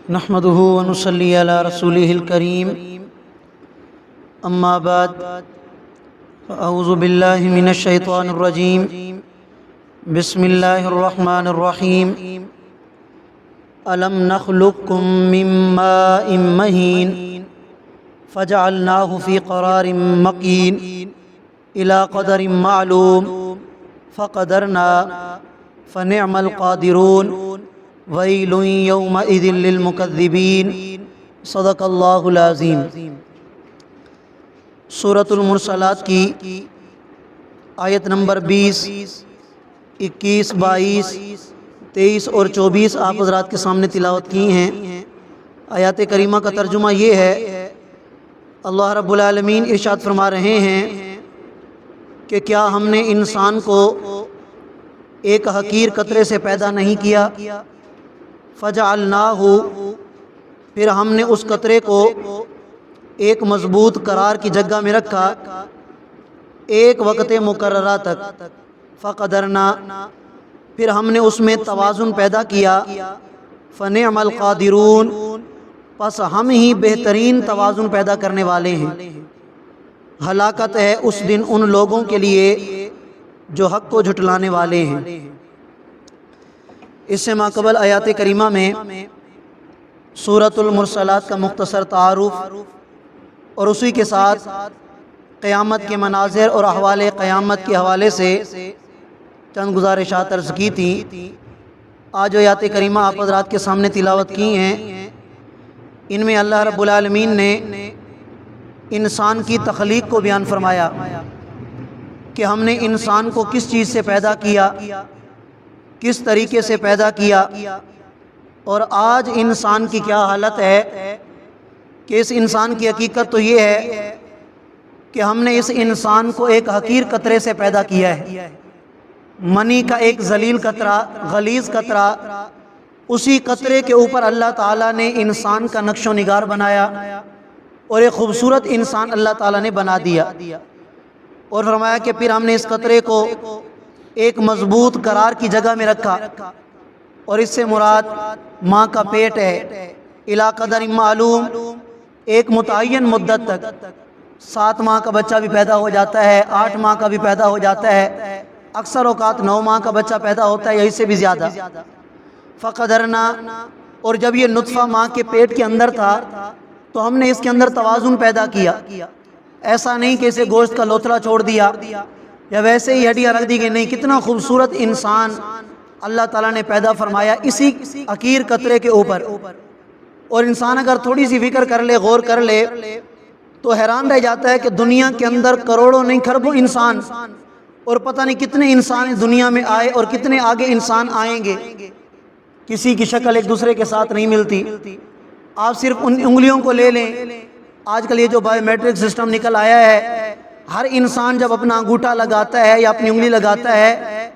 نحمده ونصلي على رسوله الكريم اما بعد فاعوذ بالله من الشيطان الرجيم بسم الله الرحمن الرحيم الم نخلقكم من ماء مهين فجعلناه في قرار مكين الى قدر معلوم فقدرنا فنعم القادرون ویل یومئذ للمکذبین صدق اللہ العظیم۔ سورۃ المرسلات کی آیت نمبر 20، 21، 22، 23 اور 24 آپ حضرات کے سامنے تلاوت کی ہیں۔ آیات کریمہ کا ترجمہ یہ ہے، اللہ رب العالمین ارشاد فرما رہے ہیں کہ کیا ہم نے انسان کو ایک حقیر قطرے سے پیدا نہیں کیا؟ فجعلناہ، پھر ہم نے اس قطرے کو ایک مضبوط قرار کی جگہ میں رکھا ایک وقت مقررہ تک۔ فقدرنا، پھر ہم نے اس میں توازن پیدا کیا۔ فنعم القادرون، پس ہم ہی بہترین توازن پیدا کرنے والے ہیں۔ ہلاکت ہے اس دن ان لوگوں کے لیے جو حق کو جھٹلانے والے ہیں۔ اس سے ماقبل آیات کریمہ میں سورۃ المرسلات کا مختصر تعارف اور اسی کے ساتھ قیامت کے مناظر اور احوال قیامت کے حوالے سے چند گزارشات عرض کی تھیں۔ آج جو آیات کریمہ آپ حضرات کے سامنے تلاوت کی ہیں، ان میں اللہ رب العالمین نے انسان کی تخلیق کو بیان فرمایا کہ ہم نے انسان کو کس چیز سے پیدا کیا، کس طریقے سے پیدا کیا، اور آج انسان کی کیا حالت ہے کہ اس انسان کی حقیقت تو یہ ہے کہ ہم نے اس انسان کو ایک حقیر قطرے سے پیدا کیا ہے، منی کا ایک ذلیل قطرہ، غلیظ قطرہ۔ اسی قطرے کے اوپر اللہ تعالیٰ نے انسان کا نقش و نگار بنایا اور ایک خوبصورت انسان اللہ تعالیٰ نے بنا دیا، اور فرمایا کہ پھر ہم نے اس قطرے کو ایک مضبوط قرار کی جگہ میں رکھا، اور اس سے مراد ماں کا پیٹ ہے۔ الی قدر معلوم، ایک متعین مدت تک، 7 ماہ کا بچہ بھی پیدا ہو جاتا ہے، 8 ماہ کا بھی پیدا ہو جاتا ہے، اکثر اوقات 9 ماہ کا بچہ پیدا ہوتا ہے یا اس سے بھی زیادہ۔ فقدرنا، اور جب یہ نطفہ ماں کے پیٹ کے اندر تھا تو ہم نے اس کے اندر توازن پیدا کیا۔ ایسا نہیں کہ اسے گوشت کا لوتھڑا چھوڑ دیا یا ویسے ہی ہڈیاں رکھ دی گئی، نہیں، کتنا خوبصورت انسان اللہ تعالیٰ نے پیدا فرمایا اسی حقیر قطرے کے اوپر۔ اور انسان اگر تھوڑی سی فکر کر لے، غور کر لے، تو حیران رہ جاتا ہے کہ دنیا کے اندر کروڑوں نہیں کھربوں انسان، اور پتہ نہیں کتنے انسان اس دنیا میں آئے اور کتنے آگے انسان آئیں گے، کسی کی شکل ایک دوسرے کے ساتھ نہیں ملتی۔ آپ صرف ان انگلیوں کو لے لیں، آج کل یہ جو بایو میٹرک سسٹم نکل آیا ہے، ہر انسان جب اپنا انگوٹھا لگاتا ہے یا اپنی انگلی لگاتا ہے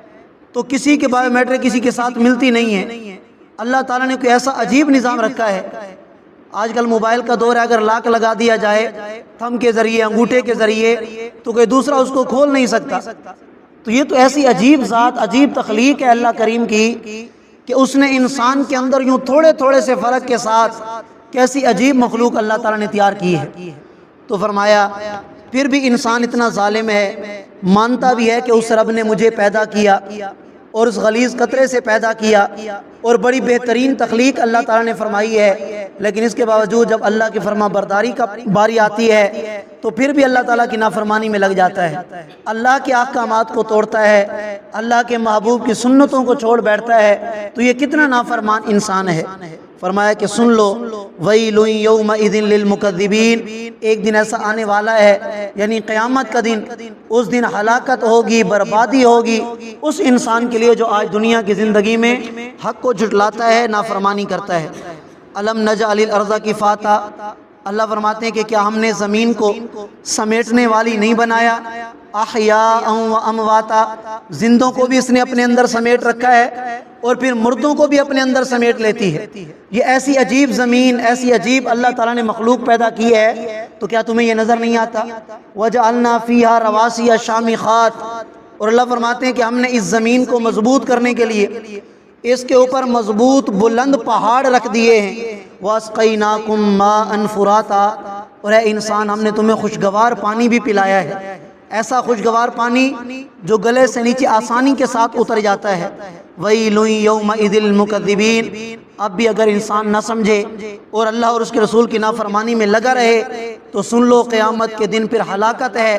تو کسی کے بایو میٹرک کسی کے ساتھ ملتی نہیں ہے۔ اللہ تعالیٰ نے کوئی ایسا عجیب نظام رکھا ہے۔ آج کل موبائل کا دور ہے، اگر لاک لگا دیا جائے تھم کے ذریعے، انگوٹھے کے ذریعے، تو کوئی دوسرا اس کو کھول نہیں سکتا۔ تو یہ تو ایسی عجیب ذات، عجیب تخلیق ہے اللہ کریم کی کہ اس نے انسان کے اندر یوں تھوڑے تھوڑے سے فرق کے ساتھ کیسی عجیب مخلوق اللہ تعالیٰ نے تیار کی ہے۔ تو فرمایا پھر بھی انسان اتنا ظالم ہے، مانتا بھی ہے کہ اس رب نے مجھے پیدا کیا اور اس غلیظ قطرے سے پیدا کیا، اور بڑی بہترین تخلیق اللہ تعالیٰ نے فرمائی ہے، لیکن اس کے باوجود جب اللہ کی فرما برداری کا باری آتی ہے تو پھر بھی اللہ تعالیٰ کی نافرمانی میں لگ جاتا ہے، اللہ کے احکامات کو توڑتا ہے، اللہ کے محبوب کی سنتوں کو چھوڑ بیٹھتا ہے۔ تو یہ کتنا نافرمان انسان ہے۔ فرمایا کہ سن لو، ویل یومئذ للمکذبین، ایک دن ایسا آنے والا ہے، یعنی قیامت کا دن، اس دن ہلاکت ہوگی، بربادی ہوگی اس انسان کے لیے جو آج دنیا کی زندگی میں حق کو جھٹلاتا ہے، نافرمانی کرتا ہے۔ الم نجعل الارض کفاتا، اللہ فرماتے ہیں کہ کیا ہم نے زمین کو سمیٹنے والی نہیں بنایا؟ احیاء و امواتا، زندوں کو بھی اس نے اپنے اندر سمیٹ رکھا ہے اور پھر مردوں کو بھی اپنے اندر سمیٹ لیتی ہے۔ یہ ایسی عجیب زمین، ایسی عجیب اللہ تعالیٰ نے مخلوق پیدا کی ہے، تو کیا تمہیں یہ نظر نہیں آتا؟ وَجَعَلْنَا فِيهَا رَوَاسِيَ شَامِخَاتٍ، اور اللہ فرماتے ہیں کہ ہم نے اس زمین کو مضبوط کرنے کے لیے اس کے اوپر مضبوط بلند پہاڑ رکھ دیے ہیں۔ وَأَسْقَيْنَاكُمْ مَاءً فُرَاتًا، اور اے انسان ہم نے تمہیں خوشگوار پانی بھی پلایا ہے، ایسا خوشگوار پانی جو گلے سے نیچے آسانی کے ساتھ اتر جاتا ہے۔ وَيْلٌ يَوْمَئِذٍ لِّلْمُكَذِّبِينَ، اب بھی اگر انسان نہ سمجھے اور اللہ اور اس کے رسول کی نافرمانی میں لگا رہے تو سن لو قیامت کے دن پھر ہلاکت ہے،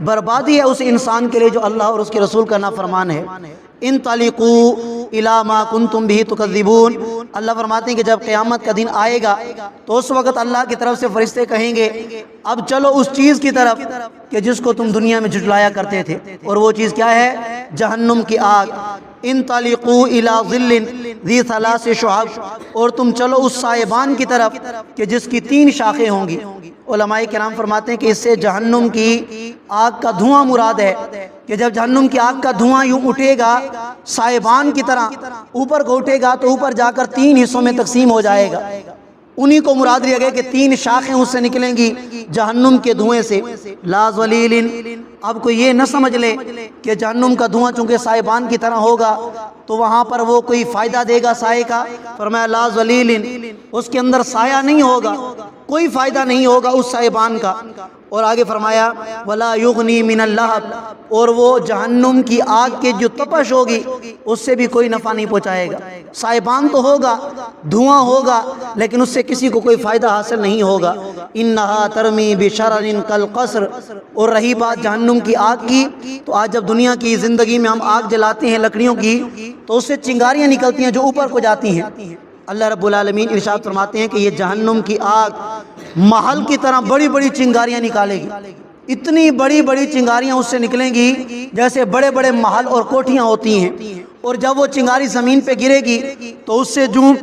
بربادی ہے اس انسان کے لیے جو اللہ اور اس کے رسول کا نافرمان ہے۔ انطلقوا الی ما کنتم بہ تکذبون، اللہ فرماتے ہیں کہ جب قیامت کا دن آئے گا تو اس وقت اللہ کی طرف سے فرشتے کہیں گے اب چلو اس چیز کی طرف کہ جس کو تم دنیا میں جھٹلایا کرتے تھے، اور وہ چیز کیا ہے؟ جہنم کی آگ۔ انطلقوا الی ظل ذی ثلاث شعب، اور تم چلو اس سائبان کی طرف کہ جس کی 3 شاخیں ہوں گی۔ علماء کرام فرماتے ہیں کہ اس سے جہنم کی آگ کا دھواں مراد ہے، کہ جب جہنم کی آگ کا دھواں یوں اٹھے گا سائبان کی طرح اوپر کو اٹھے گا تو اوپر جا کر 3 حصوں میں تقسیم ہو جائے گا، انہی کو مراد لیا گیا کہ 3 شاخیں اس سے نکلیں گی جہنم کے دھوئیں سے۔ لا ظلیل، اب کوئی یہ نہ سمجھ لے کہ جہنم کا دھواں چونکہ سائبان کی طرح ہوگا تو وہاں پر وہ کوئی فائدہ دے گا سائے کا، فرمایا لا ظلیل، اس کے اندر سایہ نہیں ہوگا، کوئی فائدہ نہیں ہوگا اس سائبان کا۔ اور آگے فرمایا ولا یغنی من اللہب، اور وہ جہنم کی آگ کے جو تپش ہوگی اس سے بھی کوئی نفع نہیں پہنچائے گا۔ سائبان تو ہوگا، دھواں ہوگا، لیکن اس سے کسی کو کوئی فائدہ حاصل نہیں ہوگا۔ انہا ترمی بشرر کالقصر، اور رہی بات جہنم کی آگ کی تو آج جب دنیا کی زندگی میں ہم آگ جلاتے ہیں لکڑیوں کی تو اس سے چنگاریاں نکلتی ہیں جو اوپر کو جاتی ہیں۔ اللہ رب العالمین ارشاد فرماتے ہیں کہ یہ جہنم کی آگ محل کی طرح بڑی بڑی چنگاریاں نکالے گی، اتنی بڑی بڑی چنگاریاں اس سے نکلیں گی جیسے بڑے بڑے محل اور کوٹھیاں ہوتی ہیں، اور جب وہ چنگاری زمین پہ گرے گی تو اس سے جو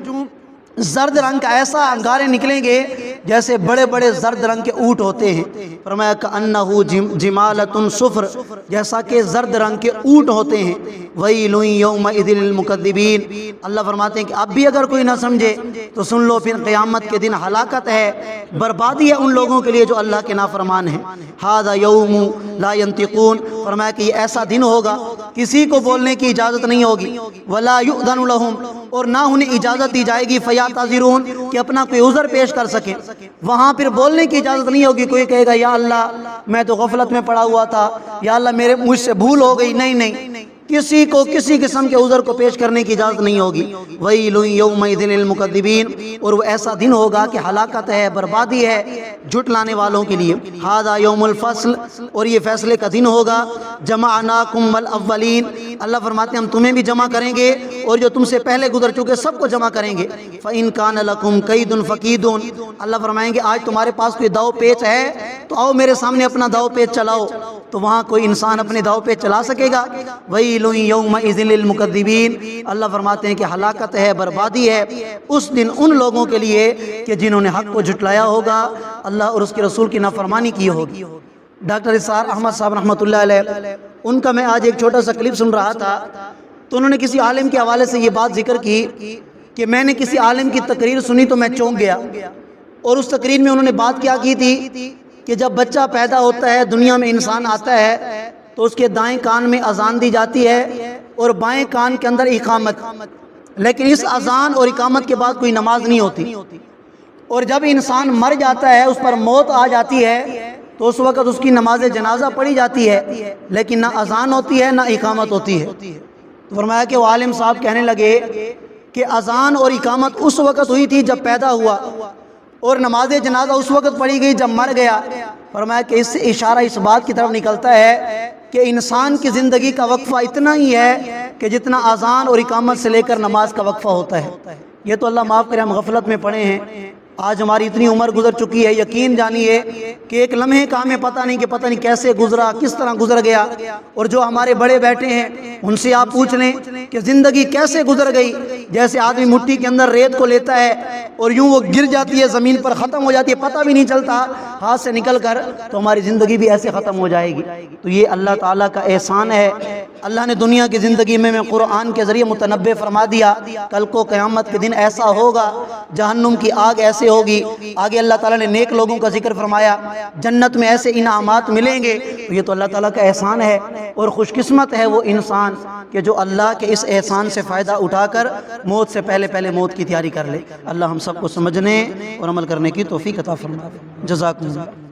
زرد رنگ کا ایسا انگارے نکلیں گے جیسے بڑے بڑے زرد رنگ کے اونٹ ہوتے ہیں۔ فرمایا کأنہ جمالۃ صفر، جیسا کہ زرد رنگ کے اونٹ ہوتے ہیں۔ ویل یومئذ للمکذبین، اللہ فرماتے ہیں کہ اب بھی اگر کوئی نہ سمجھے تو سن لو پھر قیامت کے دن ہلاکت ہے، بربادی ہے ان لوگوں کے لیے جو اللہ کے نافرمان ہیں۔ ھذا یوم لا ینطقون، فرمایا کہ یہ ایسا دن ہوگا کسی کو بولنے کی اجازت نہیں ہوگی۔ ولا یؤذن لہم، اور نہ انہیں اجازت دی جائے گی فیعتذرون، کہ اپنا کوئی عذر پیش کر سکیں، وہاں پھر بولنے کی اجازت نہیں ہوگی۔ کوئی کہے گا یا اللہ میں تو غفلت میں پڑا ہوا تھا، یا اللہ مجھ سے بھول ہو گئی، نہیں، کسی کو کسی قسم کے عذر کو پیش کرنے کی اجازت نہیں ہوگی۔ ویل یومئذ للمکذبین، اور وہ ایسا دن ہوگا کہ ہلاکت ہے، بربادی ہے جھٹلانے والوں کے لیے۔ ھذا یوم الفصل، اور یہ فیصلے کا دن ہوگا۔ جمعناکم والاولین، اللہ فرماتے ہیں ہم تمہیں بھی جمع کریں گے اور جو تم سے پہلے گزر چکے سب کو جمع کریں گے۔ فإن کان لکم کید فکید، اللہ فرمائیں گے آج تمہارے پاس کوئی داؤ پیچ ہے تو آؤ میرے سامنے اپنا داؤ پیچ چلاؤ، تو وہاں کوئی انسان اپنے داؤ پیچ چلا سکے گا؟ ویل یومئذ للمکذبین، اللہ فرماتے ہیں کہ ہلاکت ہے، بربادی ہے اس دن ان لوگوں کے لیے کہ جنہوں نے حق کو جھٹلایا ہوگا، اللہ اور اس کے رسول کی نافرمانی کی ہوگی۔ ڈاکٹر اسحاق احمد صاحب رحمۃ اللہ علیہ، ان کا میں آج ایک چھوٹا سا کلپ سن رہا تھا تو انہوں نے کسی عالم کے حوالے سے یہ بات ذکر کی کہ میں نے کسی عالم کی تقریر سنی تو میں چونک گیا، اور اس تقریر میں انہوں نے بات کیا کی تھی کہ جب بچہ پیدا ہوتا ہے، دنیا میں انسان آتا ہے تو اس کے دائیں کان میں اذان دی جاتی ہے اور بائیں کان کے اندر اقامت، لیکن اس اذان اور اقامت کے بعد کوئی نماز نہیں ہوتی، اور جب انسان مر جاتا ہے، اس پر موت آ جاتی ہے تو اس وقت اس کی نماز جنازہ پڑھی جاتی ہے، لیکن نہ اذان ہوتی ہے نہ اقامت ہوتی ہے۔ تو فرمایا کہ وہ عالم صاحب کہنے لگے کہ اذان اور اقامت اس وقت ہوئی تھی جب پیدا ہوا، اور نماز جنازہ اس وقت پڑھی گئی جب مر گیا۔ فرمایا کہ اس سے اشارہ اس بات کی طرف نکلتا ہے کہ انسان کی زندگی کا وقفہ اتنا ہی ہے کہ جتنا اذان اور اقامت سے لے کر نماز کا وقفہ ہوتا ہے۔ یہ تو اللہ معاف کرے ہم غفلت میں پڑے ہیں، آج ہماری اتنی عمر گزر چکی ہے، یقین جانیے کہ ایک لمحے کا ہمیں پتہ نہیں کیسے گزرا، کس طرح گزر گیا۔ اور جو ہمارے بڑے بیٹھے ہیں ان سے آپ پوچھ لیں کہ زندگی کیسے گزر گئی، جیسے آدمی مٹی کے اندر ریت کو لیتا ہے اور یوں وہ گر جاتی ہے، زمین پر ختم ہو جاتی ہے، پتہ بھی نہیں چلتا ہاتھ سے نکل کر، تو ہماری زندگی بھی ایسے ختم ہو جائے گی۔ تو یہ اللہ تعالیٰ کا احسان ہے، اللہ نے دنیا کی زندگی میں قرآن کے ذریعے متنبع فرما دیا کل کو قیامت کے دن ایسا ہوگا، جہنم کی آگ ایسے ہوگی۔ آگے اللہ تعالیٰ نے نیک لوگوں کا ذکر فرمایا، جنت میں ایسے انعامات ملیں گے، تو یہ تو اللہ تعالیٰ کا احسان ہے، اور خوش قسمت ہے وہ انسان کہ جو اللہ کے اس احسان سے فائدہ اٹھا کر موت سے پہلے موت کی تیاری کر لے۔ اللہ ہم سب کو سمجھنے اور عمل کرنے کی توفیق عطا فرمائے۔ جزاکم اللہ۔